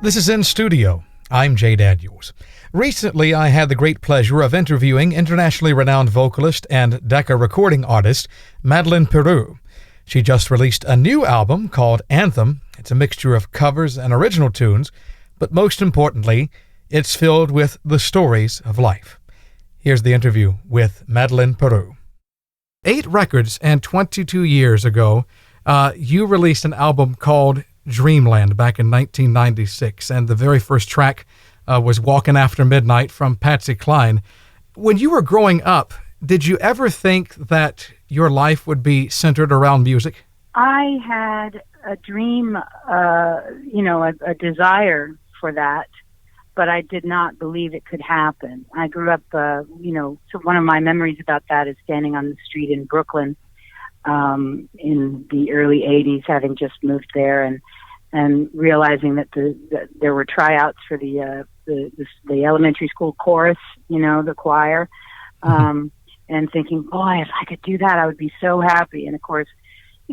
This is In Studio. I'm Jay Daniels. Recently, I had the great pleasure of interviewing internationally renowned vocalist and Decca recording artist Madeleine Peyroux. She just released a new album called Anthem. It's a mixture of covers and original tunes, but most importantly, it's filled with the stories of life. Here's the interview with Madeleine Peyroux. 8 records and 22 years ago, you released an album called Dreamland back in 1996, and the very first track was Walking After Midnight from Patsy Cline. When you were growing up, did you ever think that your life would be centered around music? I had a dream, a desire for that, but I did not believe it could happen. I grew up, so one of my memories about that is standing on the street in Brooklyn in the early 80s, having just moved there, and realizing that there were tryouts for the elementary school chorus, the choir, and thinking, boy, if I could do that, I would be so happy. And of course,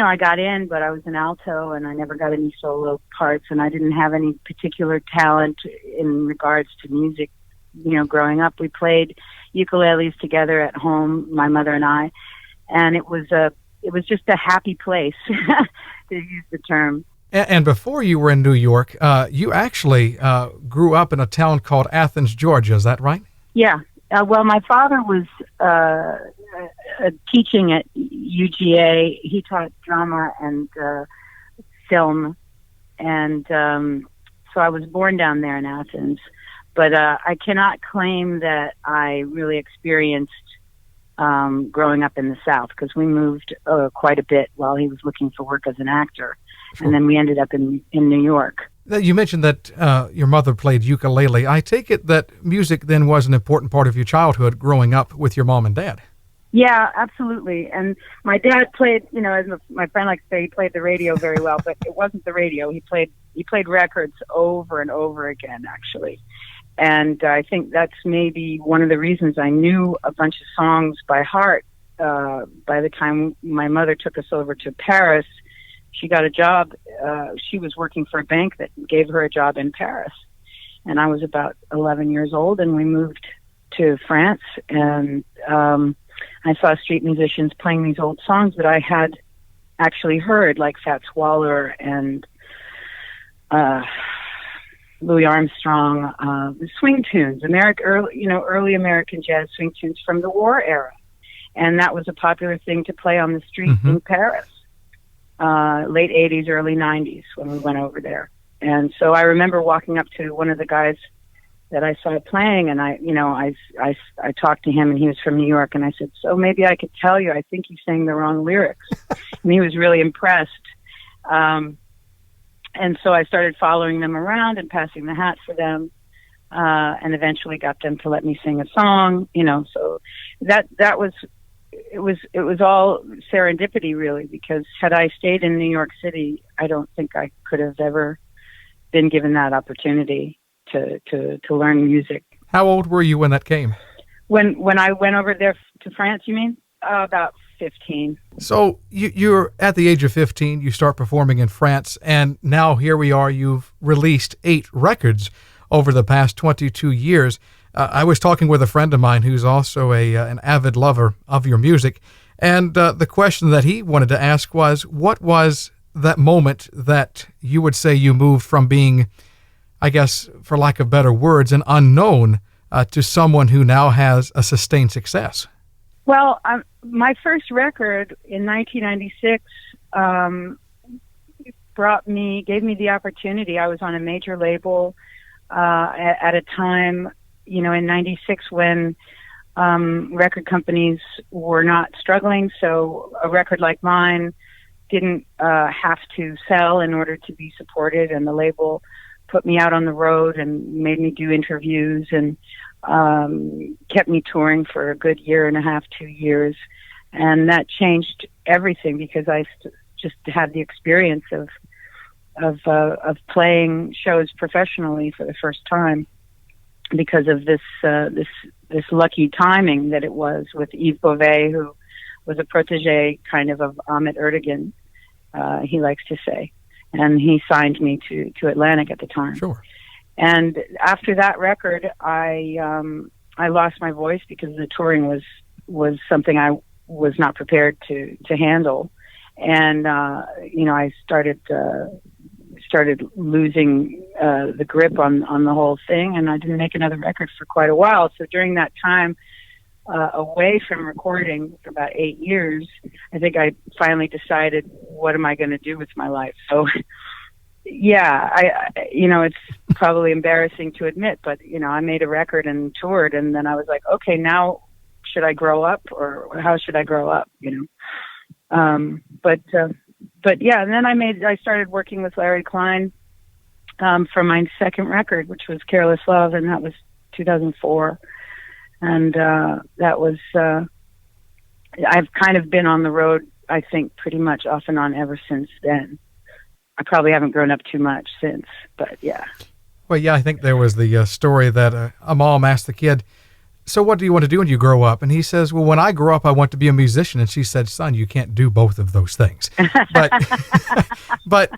I got in, but I was an alto, and I never got any solo parts, and I didn't have any particular talent in regards to music. Growing up, we played ukuleles together at home, my mother and I, and it was just a happy place, to use the term. And before you were in New York, you actually grew up in a town called Athens, Georgia. Is that right? Yeah. Well, my father was teaching at UGA. He taught drama and film. And so I was born down there in Athens. But I cannot claim that I really experienced growing up in the South, because we moved quite a bit while he was looking for work as an actor. Sure. And then we ended up in New York. You mentioned that your mother played ukulele. I take it that music then was an important part of your childhood growing up with your mom and dad. Yeah, absolutely. And my dad played, as my friend likes to say, he played the radio very well, but it wasn't the radio. He played records over and over again, actually. And I think that's maybe one of the reasons I knew a bunch of songs by heart. By the time my mother took us over to Paris, she got a job. She was working for a bank that gave her a job in Paris. And I was about 11 years old, and we moved to France. And I saw street musicians playing these old songs that I had actually heard, like Fats Waller and Louis Armstrong, the swing tunes, early American jazz swing tunes from the war era. And that was a popular thing to play on the street in Paris. Late 80s, early 90s when we went over there. And so I remember walking up to one of the guys that I saw playing, and I talked to him, and he was from New York, and I said, so maybe I could tell you, I think you sang the wrong lyrics. And he was really impressed. And so I started following them around and passing the hat for them, and eventually got them to let me sing a song, so that was, it was all serendipity, really, because had I stayed in New York City, I don't think I could have ever been given that opportunity to learn music. How old were you when that came? When I went over there to France, you mean? About 15. So you're at the age of 15, you start performing in France, and now here we are, you've released 8 records over the past 22 years. I was talking with a friend of mine who's also an avid lover of your music, and the question that he wanted to ask was, what was that moment that you would say you moved from being, I guess, for lack of better words, an unknown to someone who now has a sustained success? Well, my first record in 1996 gave me the opportunity. I was on a major label at a time, in 96 when record companies were not struggling. So a record like mine didn't have to sell in order to be supported, and the label put me out on the road and made me do interviews and kept me touring for a good year and a half, 2 years. And that changed everything, because I just had the experience of playing shows professionally for the first time, because of this lucky timing that it was with Yves Beauvais, who was a protege kind of Ahmet Ertegun, he likes to say. And he signed me to Atlantic at the time. Sure. And after that record, I lost my voice because the touring was something I was not prepared to handle. And, I started losing the grip on the whole thing, and I didn't make another record for quite a while. So during that time, away from recording for about 8 years, I think I finally decided, what am I going to do with my life? So, yeah, it's probably embarrassing to admit, but, I made a record and toured, and then I was like, okay, now should I grow up, or how should I grow up, But yeah, and then I started working with Larry Klein for my second record, which was Careless Love, and that was 2004. And that was, I've kind of been on the road, I think, pretty much off and on ever since then. I probably haven't grown up too much since, but yeah. Well, yeah, I think there was the story that a mom asked the kid, so what do you want to do when you grow up? And he says, well, when I grow up, I want to be a musician. And she said, son, you can't do both of those things. But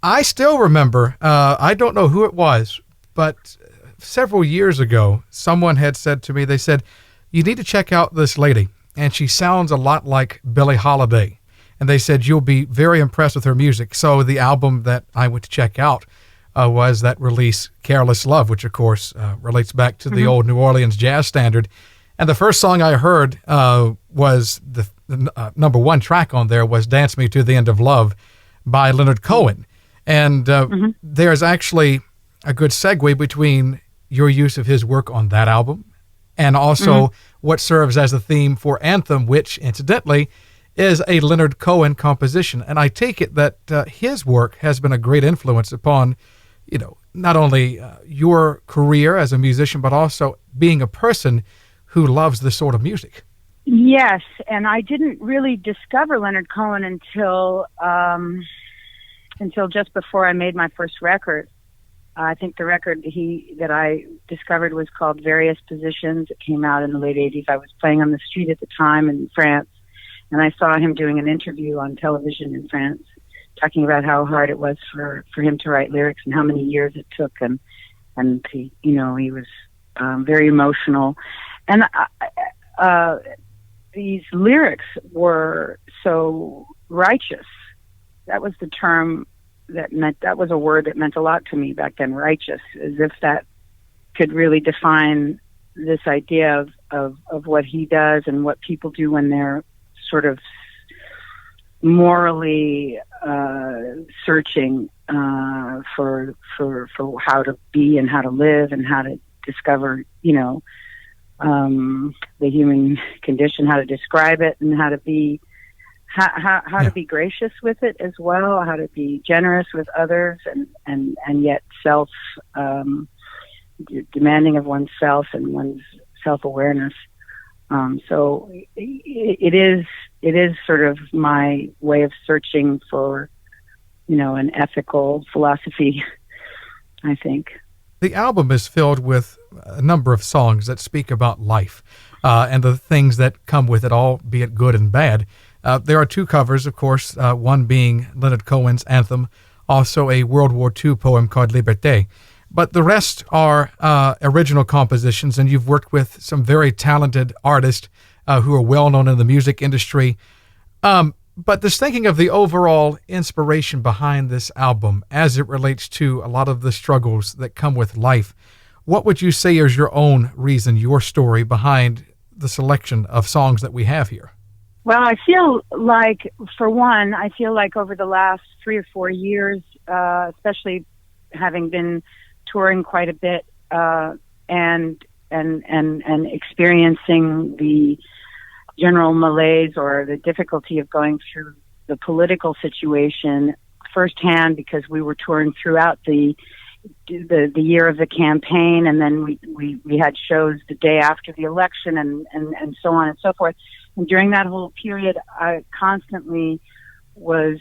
I still remember, I don't know who it was, but several years ago, someone had said to me, they said, you need to check out this lady, and she sounds a lot like Billie Holiday. And they said, you'll be very impressed with her music. So the album that I went to check out was that release, Careless Love, which, of course, relates back to the old New Orleans jazz standard. And the first song I heard was the number one track on there was Dance Me to the End of Love by Leonard Cohen. And there's actually a good segue between your use of his work on that album and also what serves as the theme for Anthem, which, incidentally, is a Leonard Cohen composition. And I take it that his work has been a great influence upon, not only your career as a musician, but also being a person who loves this sort of music. Yes, and I didn't really discover Leonard Cohen until just before I made my first record. I think the record that I discovered was called Various Positions. It came out in the late 80s. I was playing on the street at the time in France, and I saw him doing an interview on television in France, talking about how hard it was for him to write lyrics and how many years it took, and he, he was very emotional, and these lyrics were so righteous. That was the term that was a word that meant a lot to me back then, righteous, as if that could really define this idea of what he does and what people do when they're sort of morally searching for how to be and how to live and how to discover, the human condition, how to describe it, and how to be to be gracious with it as well, how to be generous with others, and yet demanding of oneself and one's self-awareness. So it is sort of my way of searching for, an ethical philosophy, I think. The album is filled with a number of songs that speak about life and the things that come with it, all be it good and bad. There are two covers, of course, one being Leonard Cohen's Anthem, also a World War II poem called Liberté. But the rest are original compositions, and you've worked with some very talented artists who are well-known in the music industry. But just thinking of the overall inspiration behind this album as it relates to a lot of the struggles that come with life, what would you say is your own reason, your story behind the selection of songs that we have here? Well, I feel like, for one, over the last 3 or 4 years, especially having been touring quite a bit and experiencing the general malaise or the difficulty of going through the political situation firsthand, because we were touring throughout the year of the campaign, and then we had shows the day after the election, and so on and so forth. And during that whole period, I constantly was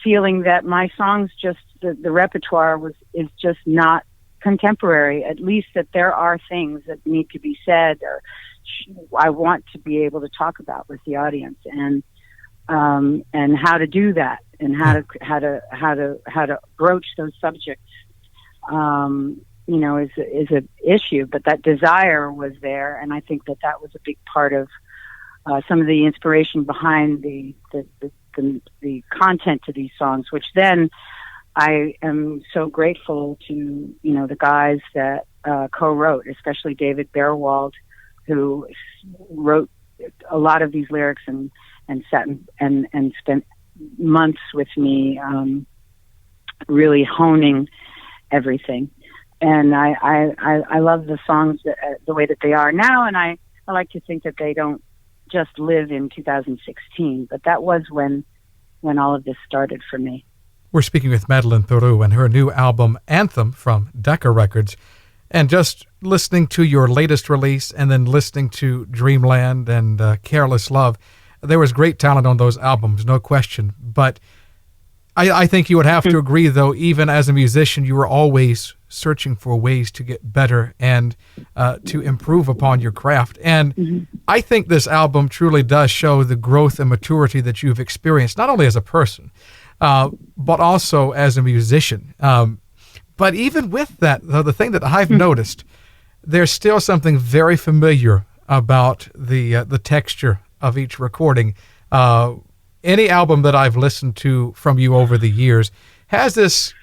feeling that my songs, just the repertoire is just not contemporary. At least that there are things that need to be said, or I want to be able to talk about with the audience, and how to do that, and how to broach those subjects is a issue, but that desire was there, and I think that was a big part of some of the inspiration behind the content to these songs, which then I am so grateful to, the guys that co-wrote, especially David Bearwald, who wrote a lot of these lyrics and sat and spent months with me really honing everything. And I love the songs the way that they are now, and I like to think that they don't just live in 2016, but that was when all of this started for me. We're speaking with Madeleine Peyroux and her new album, Anthem, from Decca Records. And just listening to your latest release and then listening to Dreamland and Careless Love, there was great talent on those albums, no question. But I think you would have to agree, though, even as a musician, you were always searching for ways to get better and to improve upon your craft. And I think this album truly does show the growth and maturity that you've experienced, not only as a person, but also as a musician. But even with that, though, the thing that I've noticed, there's still something very familiar about the texture of each recording. Any album that I've listened to from you over the years has this,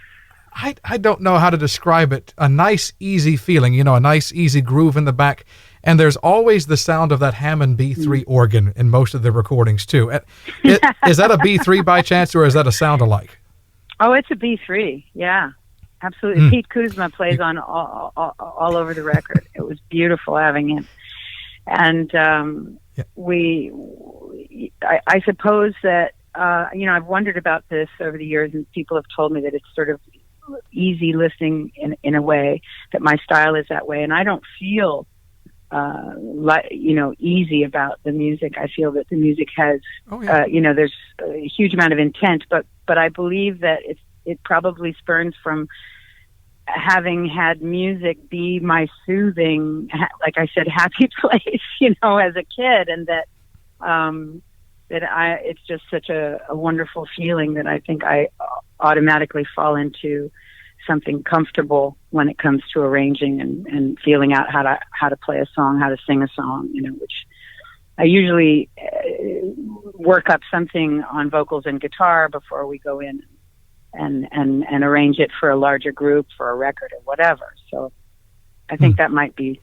I don't know how to describe it, a nice, easy feeling, a nice, easy groove in the back. And there's always the sound of that Hammond B3 organ in most of the recordings, too. Is that a B3 by chance, or is that a sound-alike? Oh, it's a B3, yeah. Absolutely. Pete Kuzma plays on all over the record. It was beautiful having him. And I suppose that, I've wondered about this over the years, and people have told me that it's sort of easy listening in a way, that my style is that way. And I don't feel, easy about the music. I feel that the music has, there's a huge amount of intent, but I believe that it probably spurns from having had music be my soothing, like I said, happy place, as a kid, and that it's just such a wonderful feeling that I think I automatically fall into something comfortable when it comes to arranging and feeling out how to play a song, how to sing a song, which I usually work up something on vocals and guitar before we go in and arrange it for a larger group, for a record or whatever. So I think that might be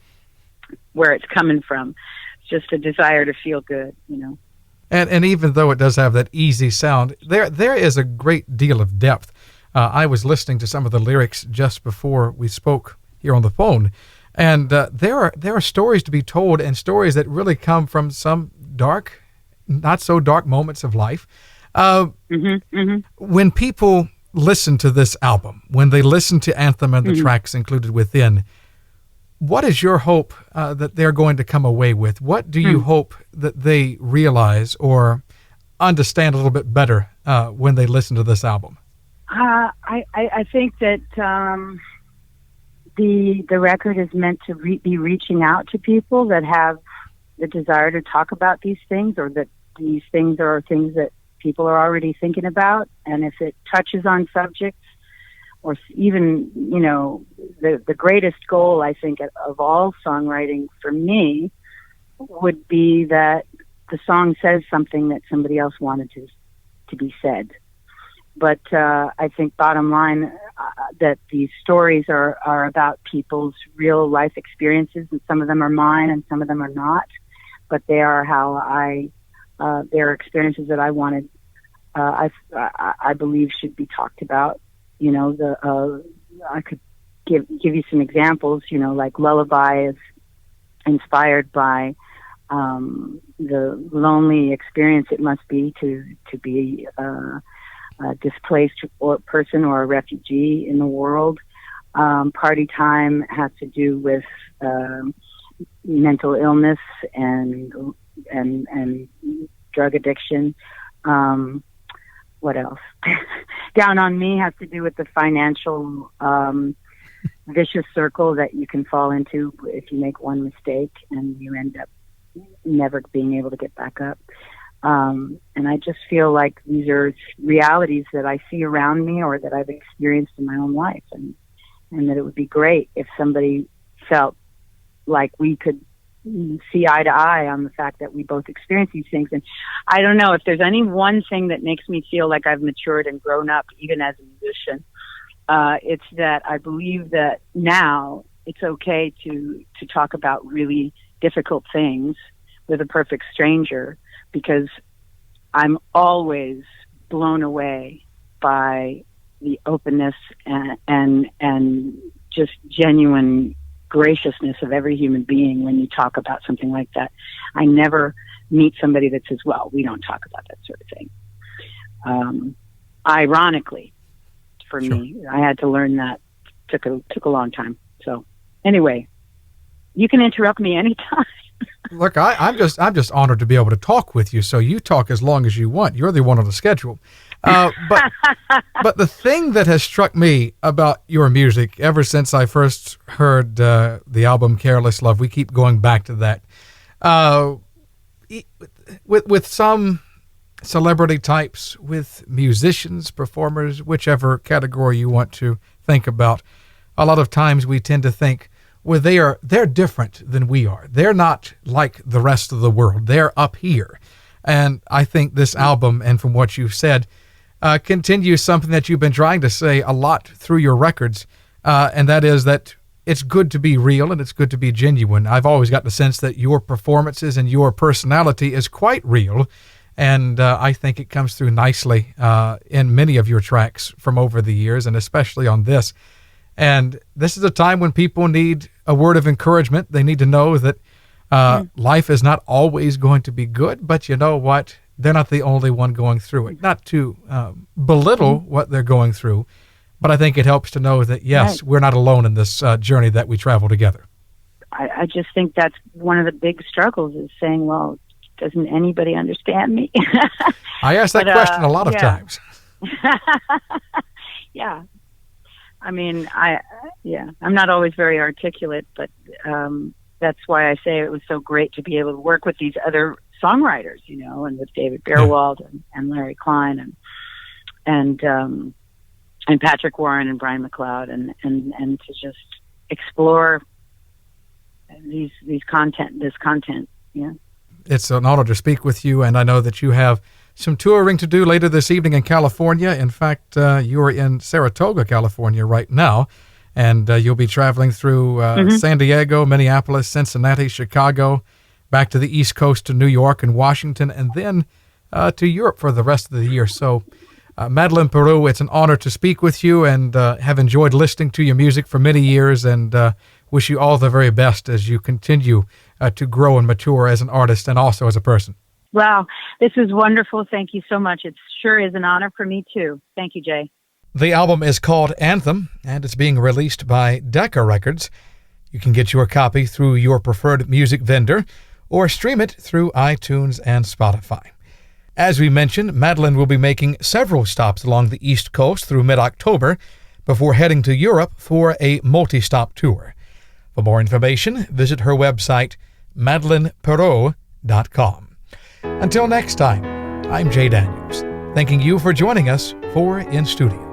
where it's coming from. It's just a desire to feel good, And even though it does have that easy sound, there is a great deal of depth. I was listening to some of the lyrics just before we spoke here on the phone, and there are stories to be told, and stories that really come from some dark, not so dark moments of life. When people listen to this album, when they listen to Anthem and the tracks included within, what is your hope that they're going to come away with? What do you hope that they realize or understand a little bit better when they listen to this album? I think that the record is meant to be reaching out to people that have the desire to talk about these things, or that these things are things that people are already thinking about. And if it touches on subjects, or even, the greatest goal, I think, of all songwriting for me would be that the song says something that somebody else wanted to be said. But I think bottom line, that these stories are about people's real life experiences, and some of them are mine and some of them are not, but they are they're experiences that I wanted, I believe should be talked about. I could give you some examples, like Lullaby is inspired by the lonely experience it must be to be a displaced person or a refugee in the world. Party Time has to do with mental illness and drug addiction. What else? Down on Me has to do with the financial vicious circle that you can fall into if you make one mistake and you end up never being able to get back up. And I just feel like these are realities that I see around me or that I've experienced in my own life. And and that it would be great if somebody felt like we could see eye to eye on the fact that we both experience these things. And I don't know if there's any one thing that makes me feel like I've matured and grown up, even as a musician. It's that I believe that now it's okay to talk about really difficult things with a perfect stranger, because I'm always blown away by the openness and just genuine graciousness of every human being when you talk about something like that. I never meet somebody that says, well, we don't talk about that sort of thing. Ironically, for me, I had to learn that. Took a long time. So anyway, you can interrupt me anytime. Look, I'm just honored to be able to talk with you. So you talk as long as you want. You're the one on the schedule. But the thing that has struck me about your music ever since I first heard the album Careless Love, we keep going back to that. With some celebrity types, with musicians, performers, whichever category you want to think about, a lot of times we tend to think, well, they're different than we are. They're not like the rest of the world. They're up here. And I think this album, and from what you've said, continues something that you've been trying to say a lot through your records, and that is that it's good to be real and it's good to be genuine. I've always got the sense that your performances and your personality is quite real, and I think it comes through nicely in many of your tracks from over the years, and especially on this. And this is a time when people need a word of encouragement. They need to know that life is not always going to be good, but you know what? They're not the only one going through it. Not to belittle what they're going through, but I think it helps to know that, yes, we're not alone in this journey that we travel together. I just think that's one of the big struggles, is saying, well, doesn't anybody understand me? I ask that question a lot of times. Yeah. I mean, I'm not always very articulate, but that's why I say it was so great to be able to work with these other songwriters, and with David Beerwald and Larry Klein and Patrick Warren and Brian McLeod, and to just explore this content. Yeah. It's an honor to speak with you, and I know that you have some touring to do later this evening in California. In fact, you are in Saratoga, California right now, and you'll be traveling through San Diego, Minneapolis, Cincinnati, Chicago, back to the East Coast to New York and Washington, and then to Europe for the rest of the year. So, Madeleine Peyroux, it's an honor to speak with you, and have enjoyed listening to your music for many years, and wish you all the very best as you continue to grow and mature as an artist and also as a person. Wow, this is wonderful. Thank you so much. It sure is an honor for me, too. Thank you, Jay. The album is called Anthem, and it's being released by Decca Records. You can get your copy through your preferred music vendor or stream it through iTunes and Spotify. As we mentioned, Madeleine will be making several stops along the East Coast through mid-October before heading to Europe for a multi-stop tour. For more information, visit her website, madelinepeyroux.com. Until next time, I'm Jay Daniels, thanking you for joining us for In Studio.